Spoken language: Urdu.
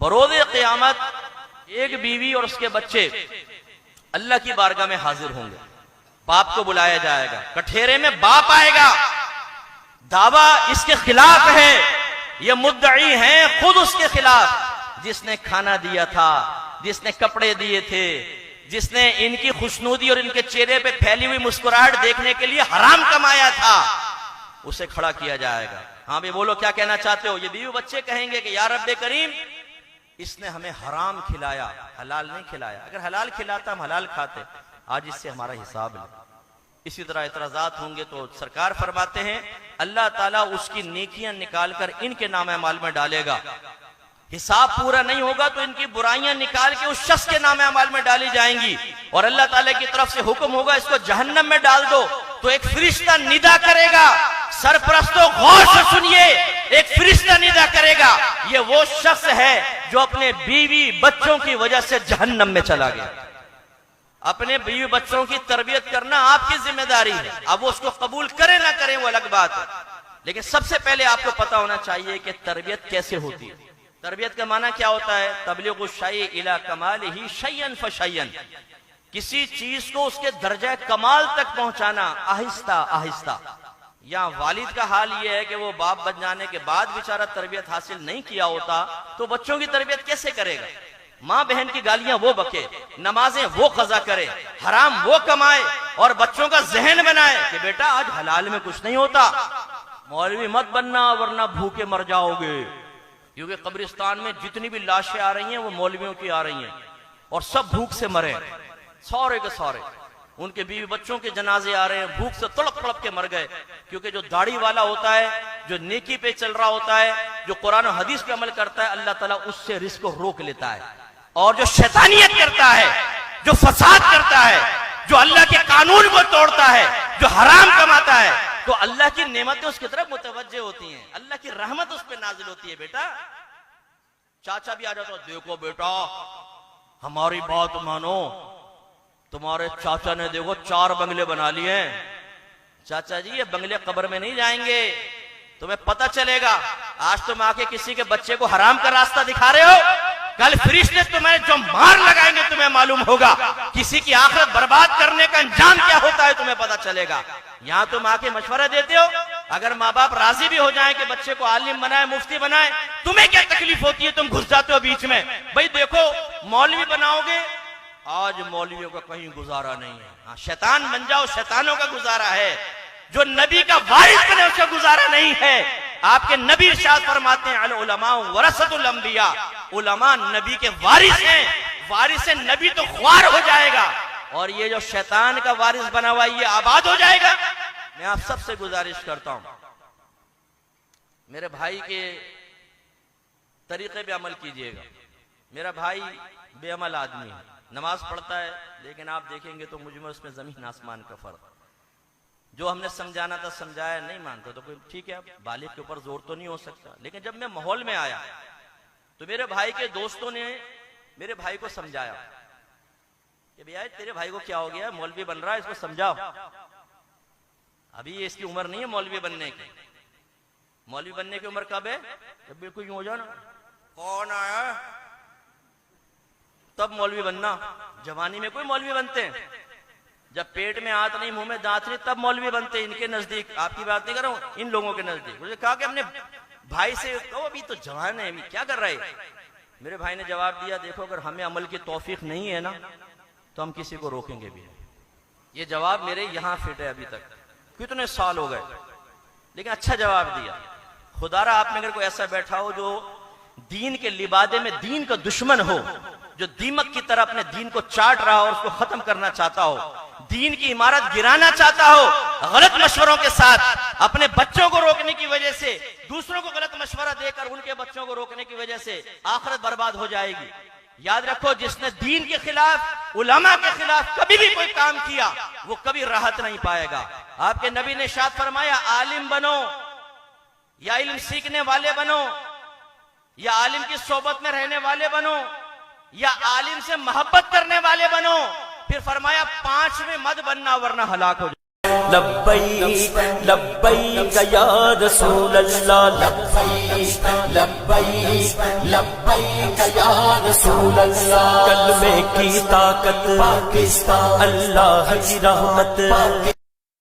بروز قیامت ایک بیوی اور اس کے بچے اللہ کی بارگاہ میں حاضر ہوں گے. باپ کو بلایا جائے گا, کٹھیرے میں باپ آئے گا, دعویٰ اس کے خلاف ہے, یہ مدعی ہیں خود اس کے خلاف, جس نے کھانا دیا تھا, جس نے کپڑے دیے تھے, جس نے ان کی خوشنودی اور ان کے چہرے پہ پھیلی ہوئی مسکراہٹ دیکھنے کے لیے حرام کمایا تھا, اسے کھڑا کیا جائے گا. ہاں بھی بولو کیا کہنا چاہتے ہو؟ یہ بیوی بچے کہیں گے کہ یا رب کریم اس نے ہمیں حرام کھلایا, حلال نہیں کھلایا. اگر حلال کھلاتا ہم حلال کھاتے, آج اس سے ہمارا حساب ہے. اسی طرح اعتراضات ہوں گے تو سرکار فرماتے ہیں اللہ تعالیٰ اس کی نیکیاں نکال کر ان کے نام اعمال میں ڈالے گا. حساب پورا نہیں ہوگا تو ان کی برائیاں نکال کے اس شخص کے نام اعمال میں ڈالی جائیں گی, اور اللہ تعالیٰ کی طرف سے حکم ہوگا اس کو جہنم میں ڈال دو. تو ایک فرشتہ ندا کرے گا, سرپرستوں غور سے سنیے, ایک فرشتہ ندا کرے گا, یہ وہ شخص ہے جو اپنے بیوی بچوں کی وجہ سے جہنم میں چلا گیا. اپنے بیوی بچوں کی تربیت کرنا آپ کی ذمہ داری ہے. اب وہ اس کو قبول کرے نہ کریں وہ الگ بات ہے, لیکن سب سے پہلے آپ کو پتا ہونا چاہیے کہ تربیت کیسے ہوتی ہے. تربیت کا معنی کیا ہوتا ہے؟ تبلیغ الشیء الی کمالہ شیئا فشیئا, کسی چیز کو اس کے درجہ کمال تک پہنچانا آہستہ آہستہ. یا والد کا حال یہ ہے کہ وہ باپ بن جانے کے بعد بیچارہ تربیت حاصل نہیں کیا ہوتا تو بچوں کی تربیت کیسے کرے گا؟ ماں بہن کی گالیاں وہ بکے, نمازیں وہ قضا کرے, حرام وہ کمائے, اور بچوں کا ذہن بنائے کہ بیٹا آج حلال میں کچھ نہیں ہوتا, مولوی مت بننا ورنہ بھوکے مر جاؤ گے. کیونکہ قبرستان میں جتنی بھی لاشیں آ رہی ہیں وہ مولویوں کی آ رہی ہیں, اور سب بھوک سے مرے, سورے کے سورے. ان کے بیوی بچوں کے جنازے آ رہے ہیں, بھوک سے تڑپ تڑپ کے مر گئے. کیونکہ جو داڑھی والا ہوتا ہے, جو نیکی پہ چل رہا ہوتا ہے, جو قرآن و حدیث پہ عمل کرتا ہے, اللہ تعالیٰ اس سے رزق کو روک لیتا ہے. اور جو شیطانیت کرتا ہے, جو فساد کرتا ہے, جو اللہ کے قانون کو توڑتا ہے, جو حرام کماتا ہے, تو اللہ کی نعمتیں اس کی طرف متوجہ ہوتی ہیں, اللہ کی رحمت اس پہ نازل ہوتی ہے. بیٹا چاچا بھی آ جاتا, دیکھو بیٹا ہماری بات مانو, تمہارے چاچا نے دیکھو 4 بنگلے بنا لیے ہیں. چاچا جی یہ بنگلے قبر میں نہیں جائیں گے, تمہیں پتہ چلے گا. آج تم آ کے کسی کے بچے کو حرام کا راستہ دکھا رہے ہو, کل فرشتے تمہیں جو مار لگائیں گے تمہیں معلوم ہوگا. کسی کی آخرت برباد کرنے کا انجام کیا ہوتا ہے تمہیں پتہ چلے گا. یہاں تم آ کے مشورہ دیتے ہو, اگر ماں باپ راضی بھی ہو جائیں کہ بچے کو عالم بنائے, مفتی بنائے, تمہیں کیا تکلیف ہوتی ہے؟ تم گھس جاتے ہو بیچ میں. بھائی دیکھو مولوی بناؤ گے, آج مولویوں کا کہیں گزارا نہیں ہے. ہاں شیطان بن جاؤ, شیطانوں کا گزارا ہے. جو نبی کا وارث بنے اس کا گزارا نہیں ہے. آپ کے نبی ارشاد فرماتے ہیں العلماء ورثۃ الانبیاء, علماء نبی کے وارث ہیں. وارث نبی تو خوار ہو جائے گا, اور یہ جو شیطان کا وارث بنا ہوا یہ آباد ہو جائے گا. میں آپ سب سے گزارش کرتا ہوں, میرے بھائی کے طریقے پہ عمل کیجئے گا. میرا بھائی بے عمل آدمی ہے, نماز پڑھتا ہے, لیکن آپ دیکھیں گے تو مجھ میں اس میں زمین آسمان کا فرق. جو ہم نے سمجھانا تھا سمجھایا, نہیں مانتا تو کوئی ٹھیک ہے, بالغ کے اوپر زور تو نہیں ہو سکتا. لیکن جب میں ماحول میں آیا تو میرے بھائی کے دوستوں نے میرے بھائی کو سمجھایا کہ بھیا تیرے بھائی کو کیا ہو گیا, مولوی بن رہا ہے, اس کو سمجھاؤ. ابھی اس کی عمر نہیں ہے مولوی بننے کی. مولوی بننے کی عمر کب ہے؟ جب بالکل یوں ہو جانا, کون آیا تب مولوی بننا. جوانی میں کوئی مولوی بنتے ہیں, جب پیٹ میں ہاتھ نہیں, منہ میں دانت نہیں, تب مولوی بنتے. ان کے نزدیک, آپ کی بات نہیں کر رہا ہوں, ان لوگوں کے نزدیک. مجھے کہا کہ ہم نے بھائی سے کہو ابھی تو جوان ہے, ابھی کیا کر رہے. میرے بھائی نے جواب دیا, دیکھو اگر ہمیں عمل کی توفیق نہیں ہے نا تو ہم کسی کو روکیں گے بھی. یہ جواب میرے یہاں فٹ ہے. ابھی تک کتنے سال ہو گئے, لیکن اچھا جواب دیا. خدا را آپ میں اگر کوئی ایسا بیٹھا ہو جو دین کے لبادے میں دین کا دشمن ہو, جو دیمک کی طرح اپنے دین کو چاٹ رہا ہو اور اس کو ختم کرنا چاہتا ہو, دین کی عمارت گرانا چاہتا ہو, غلط مشوروں کے ساتھ اپنے بچوں کو روکنے کی وجہ سے, دوسروں کو غلط مشورہ دے کر ان کے بچوں کو روکنے کی وجہ سے آخرت برباد ہو جائے گی. یاد رکھو, جس نے دین کے خلاف, علماء کے خلاف کبھی بھی کوئی کام کیا وہ کبھی راحت نہیں پائے گا. آپ کے نبی نے ارشاد فرمایا عالم بنو یا علم سیکھنے والے بنو, یا عالم کی صحبت میں رہنے والے بنو, یا عالم سے محبت کرنے والے بنو. پھر فرمایا 5 میں مت بننا ورنہ ہلاک ہو جائے. لبیک لبیک یا رسول اللہ، لبیک لبیک لبیک یا رسول اللہ، کلمے کی طاقت پاکستان، اللہ کی رحمت